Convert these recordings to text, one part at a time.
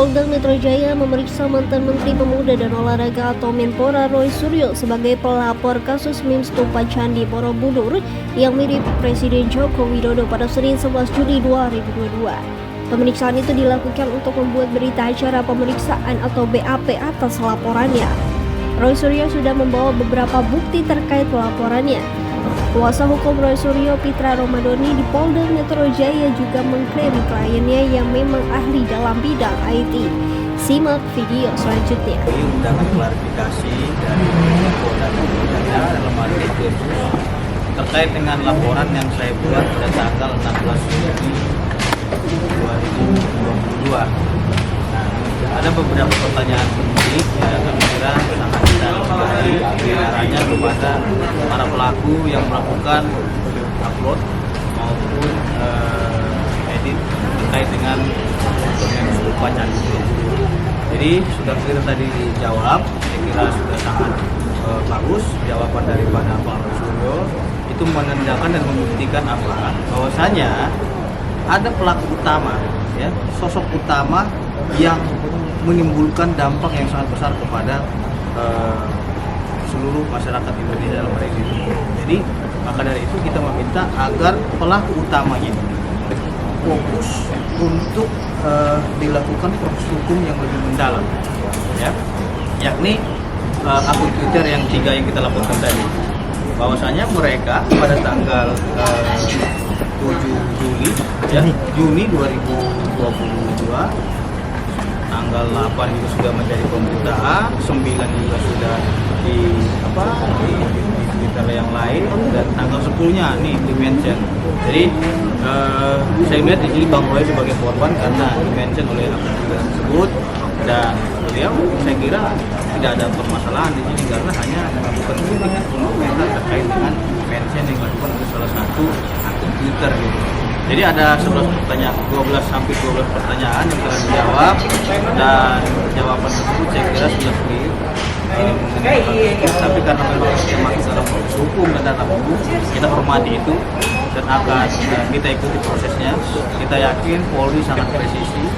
Polda Metro Jaya memeriksa mantan Menteri Pemuda dan Olahraga atau Menpora Roy Suryo sebagai pelapor kasus meme stupa Candi Borobudur yang mirip Presiden Joko Widodo pada Senin 11 Juli 2022. Pemeriksaan itu dilakukan untuk membuat berita acara pemeriksaan atau BAP atas laporannya. Roy Suryo sudah membawa beberapa bukti terkait pelaporannya. Kuasa hukum Roy Suryo, Pitra Romadoni di Polda Metro Jaya juga mengklaim kliennya yang memang ahli dalam bidang IT. Simak video selanjutnya. Ini undangan klarifikasi dari Polda Metro Jaya dalam hal ini terkait dengan laporan yang saya buat pada tanggal 16 Juli 2022. Nah, ada beberapa pertanyaan penting yang kami kira sangat kita gali diantaranya kepada para pelaku yang melakukan upload maupun edit terkait dengan stupa Candi. Jadi sudah kita tadi dijawab, saya kira sudah sangat bagus jawaban daripada Pak Suryo. Itu menandakan dan membuktikan apa? Bahwasanya ada pelaku utama, ya, sosok utama yang menimbulkan dampak yang sangat besar kepada seluruh masyarakat Indonesia dalam hal ini. Jadi maka dari itu kita meminta agar pelaku utamanya fokus untuk dilakukan proses hukum yang lebih mendalam, ya, yakni akun Twitter yang 3 yang kita laporkan tadi, bahwasanya mereka pada tanggal 7 Juli, ya, Juni 2022, tanggal 8 juga sudah menjadi pemberitaan, 9 juga sudah di Twitter yang lain, dan tanggal 10-nya nih di mention. Jadi saya melihat di sini Bang Roy sebagai korban karena di mention oleh akun Twitter tersebut, dan beliau saya kira tidak ada permasalahan di sini karena hanya melakukan kritik dan komentar terkait dengan mention yang dilakukan oleh salah satu akun Twitter gitu. Jadi ada 11 pertanyaan, 12 pertanyaan yang telah dijawab, dan jawaban tersebut saya kira sudah clear. Tapi karena memang kita masih dalam proses hukum dan dalam hukum, kita hormati itu dan akan kita ikuti prosesnya. Kita yakin Polri sangat presisi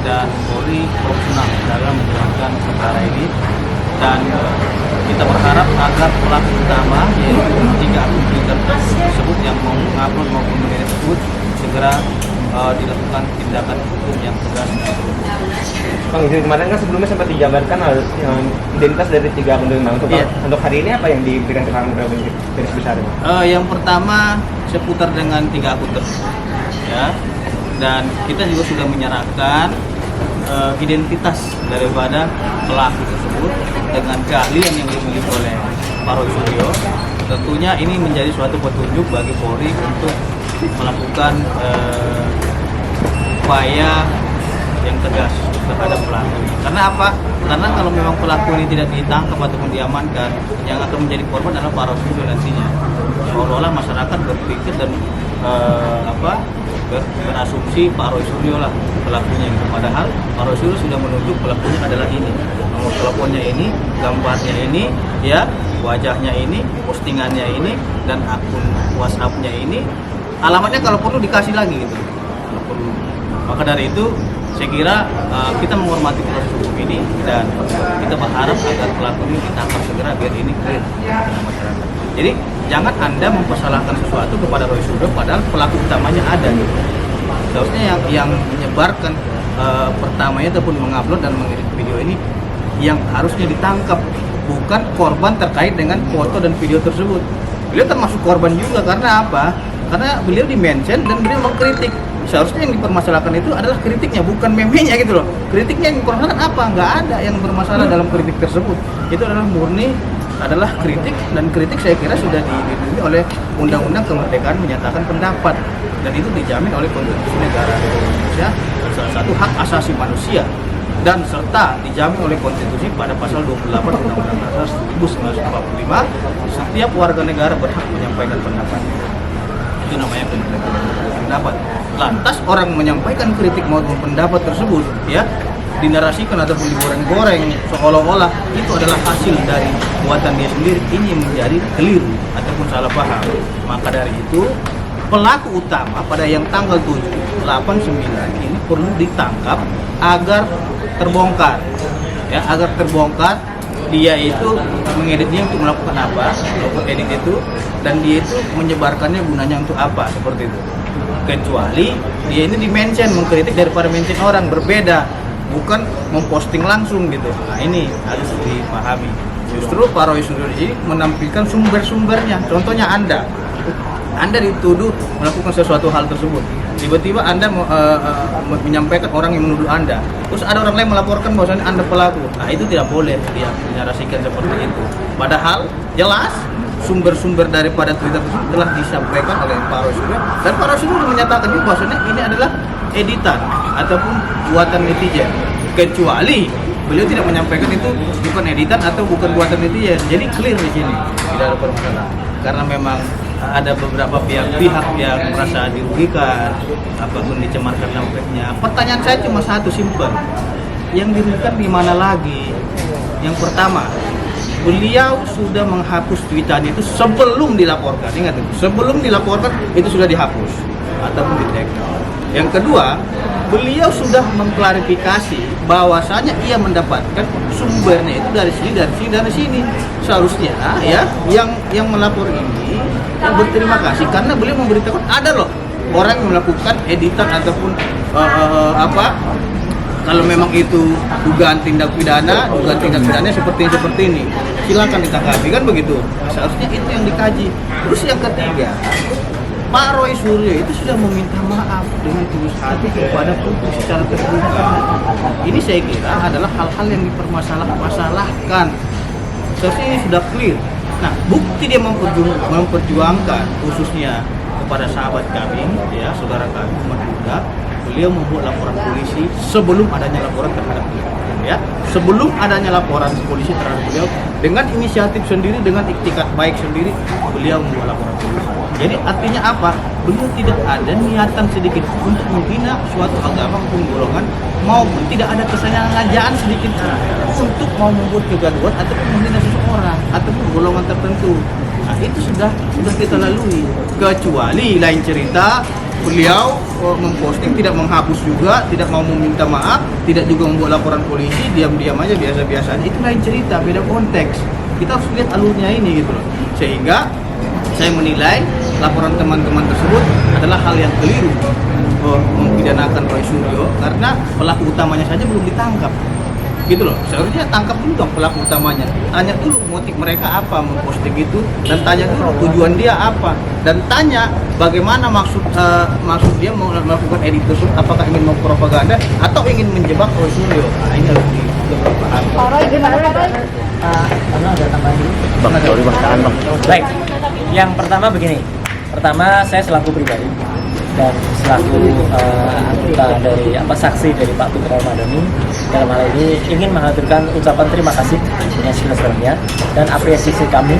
dan Polri profesional dalam menjalankan perkara ini, dan kita berharap agar pelaku utama yaitu 3 akun Twitter tersebut yang mau mengupload maupun mengirim tersebut segera dilakukan tindakan hukum yang tegas. Bang, kemarin kan sebelumnya sempat dijabarkan identitas dari 3 akun Twitter. Untuk hari ini apa yang diberikan keterangan garis besar? Yang pertama seputar dengan 3 akun tersebut, ya, dan kita juga sudah menyerahkan identitas daripada pelaku tersebut dengan keahlian yang dimiliki oleh Pak Roy Suryo. Tentunya ini menjadi suatu petunjuk bagi Polri untuk melakukan upaya yang tegas terhadap pelaku. Karena apa? Karena kalau memang pelaku ini tidak ditangkap ataupun diamankan, yang akan menjadi korban adalah Pak Roy Suryo nantinya. Seolah-olah masyarakat berpikir dan berasumsi Pak Roy Suryo lah pelakunya, gitu. Padahal Pak Roy Suryo sudah menunjuk pelakunya adalah ini, nomor teleponnya ini, gambarnya ini, ya, wajahnya ini, postingannya ini, dan akun WhatsApp-nya ini. Alamatnya kalau perlu dikasih lagi gitu, kalau perlu. Maka dari itu saya kira kita menghormati proses hukum ini dan kita berharap agar pelaku ini ditangkap segera biar ini clear dengan masyarakat. Jadi jangan Anda mempersalahkan sesuatu kepada Roy Suryo padahal pelaku utamanya ada gitu. Seharusnya yang menyebarkan pertamanya ataupun mengupload dan mengirim video ini yang harusnya ditangkap, bukan korban terkait dengan foto dan video tersebut. Beliau termasuk korban juga karena apa? Karena beliau di-mention dan beliau mengkritik. Seharusnya yang dipermasalahkan itu adalah kritiknya, bukan meme-nya gitu loh. Kritiknya yang dipermasalahkan apa? Nggak ada yang bermasalah dalam kritik tersebut. Itu adalah murni adalah kritik, dan kritik saya kira sudah dilindungi oleh Undang-Undang Kemerdekaan Menyatakan Pendapat, dan itu dijamin oleh Konstitusi Negara Republik Indonesia, salah satu hak asasi manusia, dan serta dijamin oleh konstitusi pada pasal 28 Undang-Undang Dasar 1945, setiap warga negara berhak menyampaikan pendapat. Itu namanya pendapat. Lantas orang menyampaikan kritik maupun pendapat tersebut, ya, dinarasikan ataupun digoreng-goreng seolah-olah itu adalah hasil dari buatan dia sendiri, ini menjadi keliru ataupun salah paham. Maka dari itu pelaku utama pada yang tanggal 7, 8, 9 ini perlu ditangkap agar terbongkar. Ya, agar terbongkar dia itu mengeditnya untuk melakukan apa, melakukan edit itu, dan dia itu menyebarkannya gunanya untuk apa, seperti itu. Kecuali dia ini di-mention, mengkritik daripada mention orang, berbeda, bukan memposting langsung gitu. Nah ini harus dipahami. Justru Pak Roy Suryo ini menampilkan sumber-sumbernya. Contohnya Anda dituduh melakukan sesuatu hal tersebut. Tiba-tiba Anda menyampaikan orang yang menuduh Anda. Terus ada orang lain melaporkan bahwasanya Anda pelaku. Nah itu tidak boleh dia menarasikan seperti itu. Padahal jelas sumber-sumber daripada Twitter tersebut telah disampaikan oleh Pak Roy Suryo. Dan Pak Roy Suryo menyatakan juga bahwasanya ini adalah editan ataupun buatan netizen. Kecuali beliau tidak menyampaikan itu bukan editan atau bukan buatan netizen. Jadi clear di sini, tidak ada permasalahan. Karena memang ada beberapa pihak yang merasa dirugikan apapun dicemarkan nama-nya. Pertanyaan saya cuma satu, simpel. Yang dirugikan di mana lagi? Yang pertama, beliau sudah menghapus tweetannya itu sebelum dilaporkan. Ingat itu, sebelum dilaporkan itu sudah dihapus ataupun di-tag. Yang kedua, beliau sudah mengklarifikasi bahwasanya ia mendapatkan sumbernya itu dari sini. Seharusnya ya yang melapor ini berterima kasih karena beliau memberitakan ada loh orang yang melakukan editan ataupun kalau memang itu dugaan tindak pidana seperti ini, silakan ditanggapi, kan begitu. Seharusnya itu yang dikaji. Terus yang ketiga, Pak Roy Suryo itu sudah meminta maaf dengan tulus hati kepada publik secara terbuka. Ini saya kira adalah hal-hal yang dipermasalahkan. Seharusnya ini sudah clear. Nah, bukti dia memperjuangkan khususnya kepada sahabat kami, ya, saudara kami, umat Buddha, beliau membuat laporan polisi sebelum adanya laporan terhadap beliau. Ya, sebelum adanya laporan polisi terhadap beliau, dengan inisiatif sendiri, dengan iktikat baik sendiri, beliau membuat laporan polisi. Jadi artinya apa? Beliau tidak ada niatan sedikit untuk menghina suatu agama maupun golongan, maupun tidak ada kesengajaan sedikit untuk mau membuat kegaduhan ataupun menghina seseorang ataupun golongan tertentu. Nah, itu sudah kita lalui. Kecuali lain cerita, beliau memposting, tidak menghapus juga, tidak mau meminta maaf, tidak juga membuat laporan polisi, diam-diam aja biasa-biasa aja. Itu lain cerita, beda konteks. Kita harus lihat alurnya ini gitu loh. Sehingga saya menilai laporan teman-teman tersebut adalah hal yang keliru, mempidanakan Roy Suryo karena pelaku utamanya saja belum ditangkap. Gitu loh, seharusnya tangkap dulu dong pelaku utamanya, tanya dulu motif mereka apa memposting itu, dan tanya dulu tujuan dia apa, dan tanya bagaimana maksud dia melakukan edit tersebut, apakah ingin mempropaganda atau ingin menjebak Roy Suryo. Nah, ini harus dipahami. Pak Roy, gimana Pak Roy? Ada tambahan dulu. Baik, yang pertama begini. Pertama, saya selaku pribadi dan selaku anggota dari saksi dari Pak Putra Ramadhani dalam hal ini ingin menghaturkan ucapan terima kasih yang sebenarnya dan apresiasi kami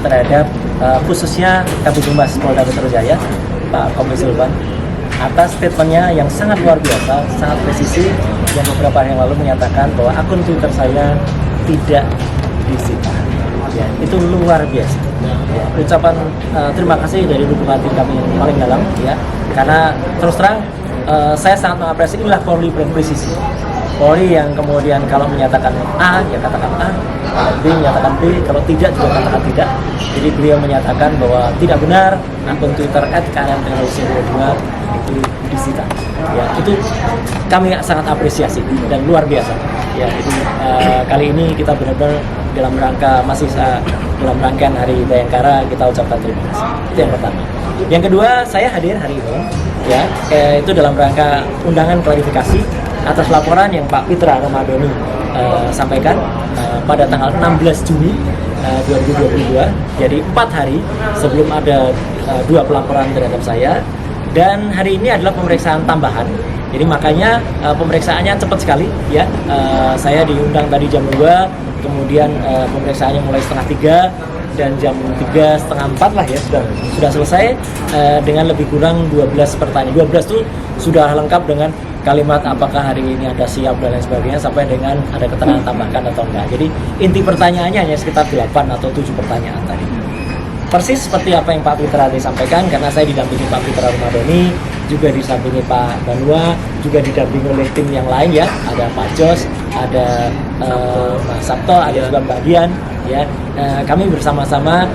terhadap khususnya Kabid Humas Polda Metro Jaya Pak Kombes Zulfan atas statementnya yang sangat luar biasa, sangat presisi, yang beberapa hari yang lalu menyatakan bahwa akun Twitter saya tidak disita. Ya, itu luar biasa. Ya, ucapan terima kasih dari lubuk hati kami yang paling dalam, ya, karena terus terang saya sangat mengapresiasi, inilah Polri presisi. Polri yang kemudian kalau menyatakan A, ya katakan A, B menyatakan B, kalau tidak juga katakan tidak. Jadi beliau menyatakan bahwa tidak benar akun Twitter @KRM02 itu disita. Ya, itu kami sangat apresiasi dan luar biasa. Ya, jadi kali ini kita benar-benar dalam rangka dalam rangkaian Hari Bayangkara kita ucapkan terima kasih. Itu yang pertama. Yang kedua, saya hadir hari ini, ya, itu dalam rangka undangan klarifikasi atas laporan yang Pak Putra Ramadhani sampaikan pada tanggal 16 Juni 2022. Jadi 4 hari sebelum ada 2 pelaporan terhadap saya. Dan hari ini adalah pemeriksaan tambahan. Jadi makanya pemeriksaannya cepat sekali, ya. Saya diundang tadi jam 2, kemudian pemeriksaannya mulai setengah 3 dan jam 3 setengah 4 lah, ya, sudah selesai dengan lebih kurang 12 pertanyaan. 12 itu sudah lengkap dengan kalimat apakah hari ini Anda siap dan lain sebagainya, sampai dengan ada keterangan tambahkan atau enggak. Jadi inti pertanyaannya hanya sekitar 8 atau 7 pertanyaan tadi. Persis seperti apa yang Pak Putra tadi sampaikan, karena saya didampingi Pak Putra Ramadhani, juga didampingi Pak Banua, juga didampingi oleh tim yang lain, ya, ada Pak Jos, ada Mas Sabto, ada juga Mbak Dian, ya. Kami bersama-sama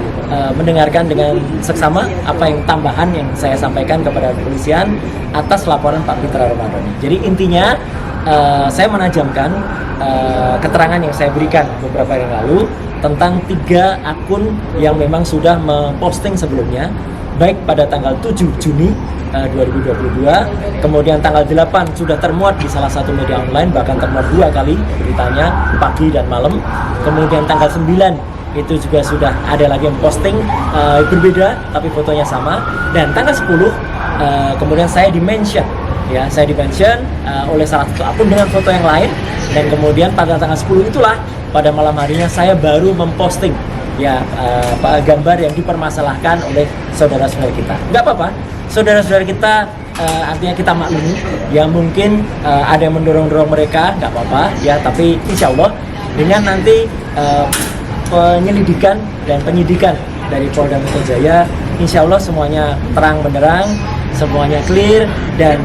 mendengarkan dengan seksama apa yang tambahan yang saya sampaikan kepada kepolisian atas laporan Pak Fitra Ramadhani. Jadi intinya saya menajamkan keterangan yang saya berikan beberapa hari yang lalu tentang 3 akun yang memang sudah memposting sebelumnya, baik pada tanggal 7 Juni 2022, kemudian tanggal 8 sudah termuat di salah satu media online, bahkan termuat 2 kali beritanya, pagi dan malam. Kemudian tanggal 9 itu juga sudah ada lagi yang posting berbeda tapi fotonya sama, dan tanggal 10 kemudian saya di-mention oleh salah satu akun dengan foto yang lain, dan kemudian pada tanggal 10 itulah pada malam harinya saya baru memposting gambar yang dipermasalahkan oleh saudara-saudara kita. Nggak apa-apa, saudara-saudara kita artinya kita maklumi, ya mungkin ada yang mendorong-dorong mereka, nggak apa-apa ya, tapi insya Allah dengan nanti penyelidikan dan penyidikan dari Polda Metro Jaya, insya Allah semuanya terang benderang, semuanya clear, dan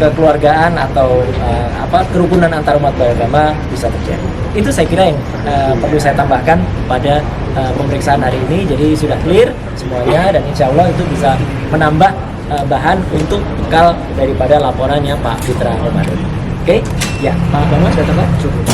kekeluargaan atau kerukunan antar umat beragama bisa terjadi. Itu saya kira yang perlu saya tambahkan pada pemeriksaan hari ini. Jadi sudah clear semuanya, dan insya Allah itu bisa menambah bahan untuk bekal daripada laporannya Pak Fitra Ramadhani. Oke, ya Pak Bambang sudah tambah? Cukup.